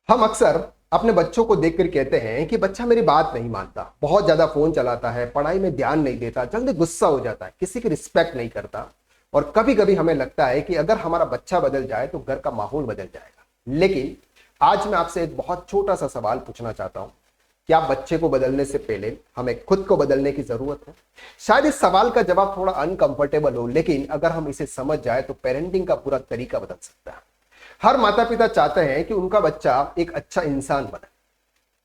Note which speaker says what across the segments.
Speaker 1: हम अक्सर अपने बच्चों को देखकर कहते हैं कि बच्चा मेरी बात नहीं मानता, बहुत ज्यादा फोन चलाता है, पढ़ाई में ध्यान नहीं देता, जल्दी गुस्सा हो जाता है, किसी की रिस्पेक्ट नहीं करता। और कभी कभी हमें लगता है कि अगर हमारा बच्चा बदल जाए तो घर का माहौल बदल जाएगा। लेकिन आज मैं आपसे एक बहुत छोटा सा सवाल पूछना चाहता हूं। क्या बच्चे को बदलने से पहले हमें खुद को बदलने की जरूरत है? शायद इस सवाल का जवाब थोड़ा अनकंफर्टेबल हो, लेकिन अगर हम इसे समझ जाए तो पेरेंटिंग का पूरा तरीका बदल सकता है। हर माता पिता चाहते हैं कि उनका बच्चा एक अच्छा इंसान बने,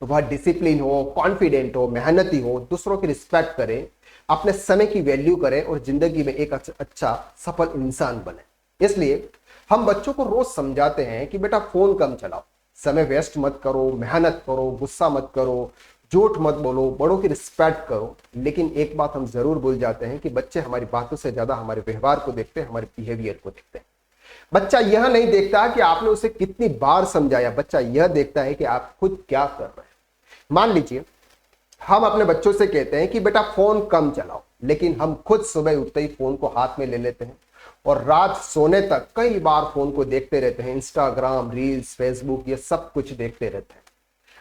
Speaker 1: तो वह डिसिप्लिन हो, कॉन्फिडेंट हो, मेहनती हो, दूसरों की रिस्पेक्ट करे, अपने समय की वैल्यू करे और जिंदगी में एक अच्छा सफल इंसान बने। इसलिए हम बच्चों को रोज समझाते हैं कि बेटा फोन कम चलाओ, समय वेस्ट मत करो, मेहनत करो, गुस्सा मत करो, झूठ मत बोलो, बड़ों की रिस्पेक्ट करो। लेकिन एक बात हम जरूर भूल जाते हैं कि बच्चे हमारी बातों से ज्यादा हमारे व्यवहार को देखते हैं, हमारे बिहेवियर को देखते हैं। बच्चा यह नहीं देखता कि आपने उसे कितनी बार समझाया, बच्चा यह देखता है कि आप खुद क्या कर रहे हैं। मान लीजिए हम अपने बच्चों से कहते हैं कि बेटा फोन कम चलाओ, लेकिन हम खुद सुबह उठते ही फोन को हाथ में ले लेते हैं और रात सोने तक कई बार फोन को देखते रहते हैं। इंस्टाग्राम, रील्स, फेसबुक, ये सब कुछ देखते रहते हैं।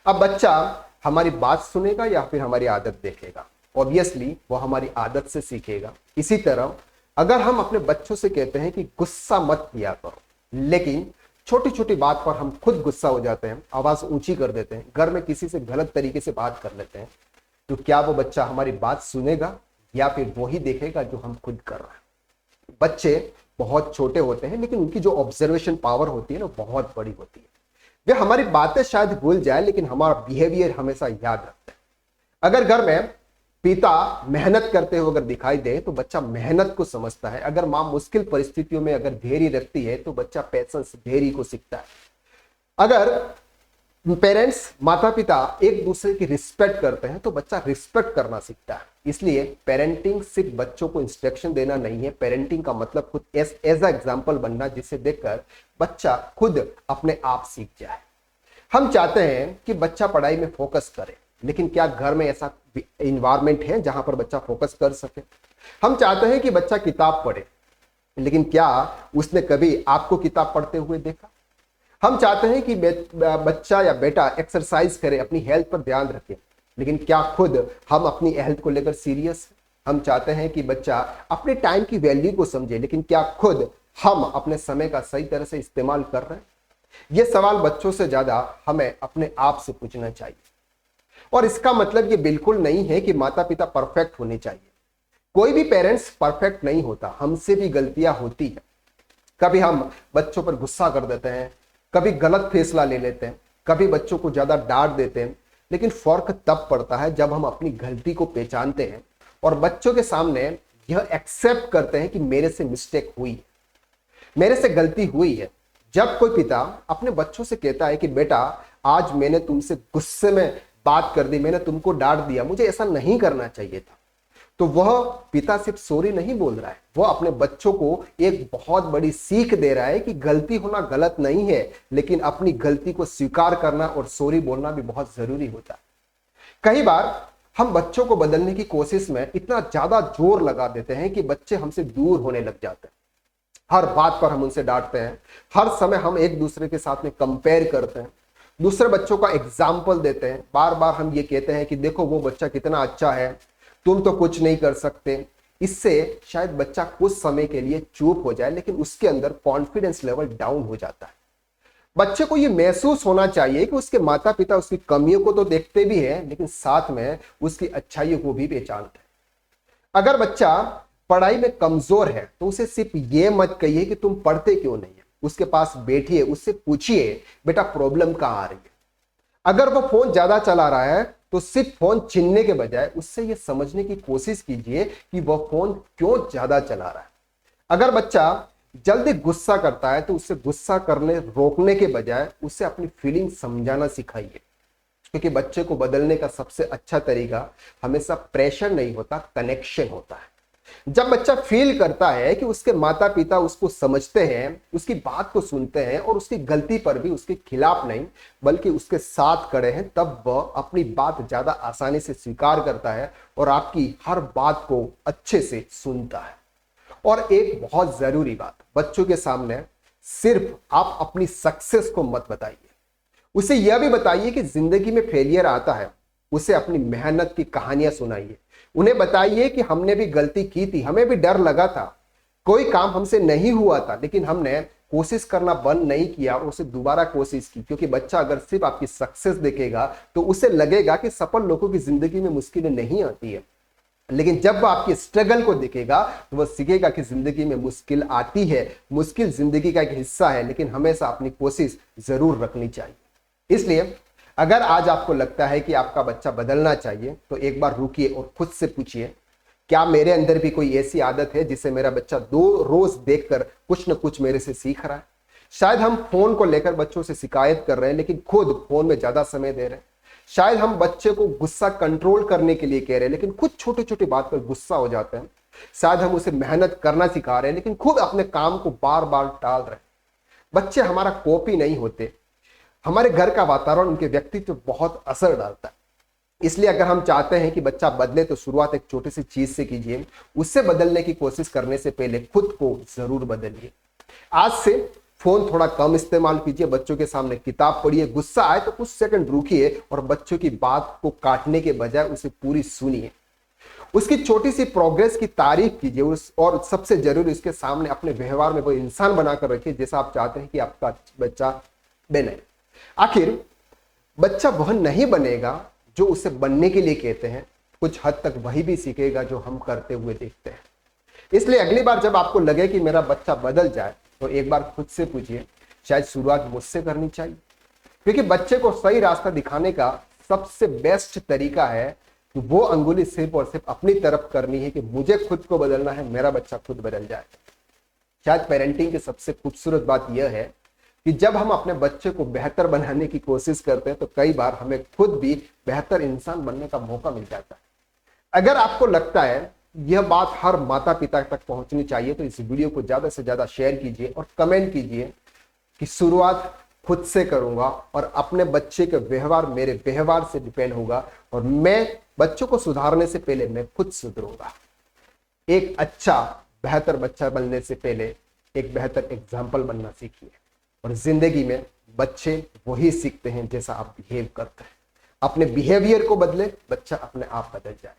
Speaker 1: अब बच्चा हमारी बात सुनेगा या फिर हमारी आदत देखेगा? ऑब्वियसली वो हमारी आदत से सीखेगा। इसी तरह अगर हम अपने बच्चों से कहते हैं कि गुस्सा मत किया करो, लेकिन छोटी छोटी बात पर हम खुद गुस्सा हो जाते हैं, आवाज ऊंची कर देते हैं, घर में किसी से गलत तरीके से बात कर लेते हैं, तो क्या वो बच्चा हमारी बात सुनेगा या फिर वो ही देखेगा जो हम खुद कर रहे हैं? बच्चे बहुत छोटे होते हैं, लेकिन उनकी जो ऑब्जर्वेशन पावर होती है ना, बहुत बड़ी होती है। वे हमारी बातें शायद भूल जाए, लेकिन हमारा बिहेवियर हमेशा याद रखते हैं। अगर घर में पिता मेहनत करते हुए अगर दिखाई दे तो बच्चा मेहनत को समझता है। अगर मां मुश्किल परिस्थितियों में अगर धैर्य रखती है तो बच्चा पेशेंस, धैर्य को सीखता है। अगर पेरेंट्स, माता पिता एक दूसरे की रिस्पेक्ट करते हैं तो बच्चा रिस्पेक्ट करना सीखता है। इसलिए पेरेंटिंग सिर्फ बच्चों को इंस्ट्रक्शन देना नहीं है। पेरेंटिंग का मतलब खुद एज अ एग्जाम्पल बनना, जिसे देखकर बच्चा खुद अपने आप सीख जाए। हम चाहते हैं कि बच्चा पढ़ाई में फोकस करे, लेकिन क्या घर में ऐसा इन्वायरमेंट है जहां पर बच्चा फोकस कर सके? हम चाहते हैं कि बच्चा किताब पढ़े, लेकिन क्या उसने कभी आपको किताब पढ़ते हुए देखा? हम चाहते हैं कि बच्चा या बेटा एक्सरसाइज करे, अपनी हेल्थ पर ध्यान रखे, लेकिन क्या खुद हम अपनी हेल्थ को लेकर सीरियस हैं? हम चाहते हैं कि बच्चा अपने टाइम की वैल्यू को समझे, लेकिन क्या खुद हम अपने समय का सही तरह से इस्तेमाल कर रहे हैं? ये सवाल बच्चों से ज्यादा हमें अपने आप से पूछना चाहिए। और इसका मतलब ये बिल्कुल नहीं है कि माता पिता परफेक्ट होने चाहिए। कोई भी पेरेंट्स परफेक्ट नहीं होता, हमसे भी गलतियां होती है। कभी हम बच्चों पर गुस्सा कर देते हैं, कभी गलत फैसला ले लेते हैं, कभी बच्चों को ज्यादा डांट देते हैं। लेकिन फर्क तब पड़ता है जब हम अपनी गलती को पहचानते हैं और बच्चों के सामने यह एक्सेप्ट करते हैं कि मेरे से मिस्टेक हुई है, मेरे से गलती हुई है। जब कोई पिता अपने बच्चों से कहता है कि बेटा आज मैंने तुमसे गुस्से में बात कर दी, मैंने तुमको डांट दिया, मुझे ऐसा नहीं करना चाहिए था, तो वह पिता सिर्फ सॉरी नहीं बोल रहा है, वह अपने बच्चों को एक बहुत बड़ी सीख दे रहा है कि गलती होना गलत नहीं है, लेकिन अपनी गलती को स्वीकार करना और सॉरी बोलना भी बहुत जरूरी होता है। कई बार हम बच्चों को बदलने की कोशिश में इतना ज्यादा जोर लगा देते हैं कि बच्चे हमसे दूर होने लग जाते हैं। हर बात पर हम उनसे डांटते हैं, हर समय हम एक दूसरे के साथ में कंपेयर करते हैं, दूसरे बच्चों का एग्जाम्पल देते हैं। बार बार हम ये कहते हैं कि देखो वो बच्चा कितना अच्छा है, तुम तो कुछ नहीं कर सकते। इससे शायद बच्चा कुछ समय के लिए चुप हो जाए, लेकिन उसके अंदर कॉन्फिडेंस लेवल डाउन हो जाता है। बच्चे को ये महसूस होना चाहिए कि उसके माता पिता उसकी कमियों को तो देखते भी हैं, लेकिन साथ में उसकी अच्छाइयों को भी पहचानते हैं। अगर बच्चा पढ़ाई में कमजोर है तो उसे सिर्फ ये मत कहिए कि तुम पढ़ते क्यों नहीं है। उसके पास बैठिए, उससे पूछिए बेटा प्रॉब्लम कहां आ रही है। अगर वो फोन ज्यादा चला रहा है तो सिर्फ फोन छीनने के बजाय उससे ये समझने की कोशिश कीजिए कि वह फोन क्यों ज्यादा चला रहा है। अगर बच्चा जल्दी गुस्सा करता है तो उससे गुस्सा करने रोकने के बजाय उससे अपनी फीलिंग समझाना सिखाइए, क्योंकि बच्चे को बदलने का सबसे अच्छा तरीका हमेशा प्रेशर नहीं होता, कनेक्शन होता है। जब बच्चा फील करता है कि उसके माता पिता उसको समझते हैं, उसकी बात को सुनते हैं और उसकी गलती पर भी उसके खिलाफ नहीं बल्कि उसके साथ खड़े हैं, तब वह अपनी बात ज्यादा आसानी से स्वीकार करता है और आपकी हर बात को अच्छे से सुनता है। और एक बहुत जरूरी बात, बच्चों के सामने सिर्फ आप अपनी सक्सेस को मत बताइए, उसे यह भी बताइए कि जिंदगी में फेलियर आता है, उसे अपनी मेहनत की कहानियां सुनाइए। उन्हें बताइए कि हमने भी गलती की थी, हमें भी डर लगा था, कोई काम हमसे नहीं हुआ था, लेकिन हमने कोशिश करना बंद नहीं किया और उसे दोबारा कोशिश की। क्योंकि बच्चा अगर सिर्फ आपकी सक्सेस देखेगा तो उसे लगेगा कि सफल लोगों की जिंदगी में मुश्किलें नहीं आती है, लेकिन जब वो आपकी स्ट्रगल को देखेगा तो वह सीखेगा कि जिंदगी में मुश्किल आती है, मुश्किल जिंदगी का एक हिस्सा है, लेकिन हमेशा अपनी कोशिश जरूर रखनी चाहिए। इसलिए अगर आज आपको लगता है कि आपका बच्चा बदलना चाहिए तो एक बार रुकिए और खुद से पूछिए, क्या मेरे अंदर भी कोई ऐसी आदत है जिसे मेरा बच्चा रोज देखकर कुछ न कुछ मेरे से सीख रहा है? शायद हम फोन को लेकर बच्चों से शिकायत कर रहे हैं, लेकिन खुद फोन में ज्यादा समय दे रहे हैं। शायद हम बच्चे को गुस्सा कंट्रोल करने के लिए कह रहे हैं, लेकिन खुद छोटी छोटी बात पर गुस्सा हो जाते हैं। शायद हम उसे मेहनत करना सिखा रहे हैं, लेकिन खुद अपने काम को बार बार टाल रहे हैं। बच्चे हमारा कॉपी नहीं होते, हमारे घर का वातावरण उनके व्यक्तित्व पर बहुत असर डालता है। इसलिए अगर हम चाहते हैं कि बच्चा बदले तो शुरुआत एक छोटी सी चीज से कीजिए। उससे बदलने की कोशिश करने से पहले खुद को जरूर बदलिए। आज से फोन थोड़ा कम इस्तेमाल कीजिए, बच्चों के सामने किताब पढ़िए, गुस्सा आए तो कुछ सेकंड रुकिए और बच्चों की बात को काटने के बजाय उसे पूरी सुनिए, उसकी छोटी सी प्रोग्रेस की तारीफ कीजिए, और सबसे जरूरी उसके सामने अपने व्यवहार में वो इंसान बनाकर रखिए जैसा आप चाहते हैं कि आपका बच्चा बने। आखिर बच्चा वह नहीं बनेगा जो उसे बनने के लिए कहते हैं, कुछ हद तक वही भी सीखेगा जो हम करते हुए देखते हैं। इसलिए अगली बार जब आपको लगे कि मेरा बच्चा बदल जाए तो एक बार खुद से पूछिए, शायद शुरुआत मुझसे करनी चाहिए। क्योंकि बच्चे को सही रास्ता दिखाने का सबसे बेस्ट तरीका है कि वो अंगुली सिर्फ और सिर्फ अपनी तरफ करनी है कि मुझे खुद को बदलना है, मेरा बच्चा खुद बदल जाए। शायद पेरेंटिंग की सबसे खूबसूरत बात यह है कि जब हम अपने बच्चे को बेहतर बनाने की कोशिश करते हैं तो कई बार हमें खुद भी बेहतर इंसान बनने का मौका मिल जाता है। अगर आपको लगता है यह बात हर माता पिता तक पहुंचनी चाहिए तो इस वीडियो को ज्यादा से ज्यादा शेयर कीजिए और कमेंट कीजिए कि शुरुआत खुद से करूंगा और अपने बच्चे के व्यवहार मेरे व्यवहार से डिपेंड होगा और मैं बच्चों को सुधारने से पहले मैं खुद सुधरूंगा। एक अच्छा बेहतर बच्चा बनने से पहले एक बेहतर एग्जाम्पल बनना सीखिए। और जिंदगी में बच्चे वही सीखते हैं जैसा आप बिहेव करते हैं। अपने बिहेवियर को बदले, बच्चा अपने आप बदल जाए।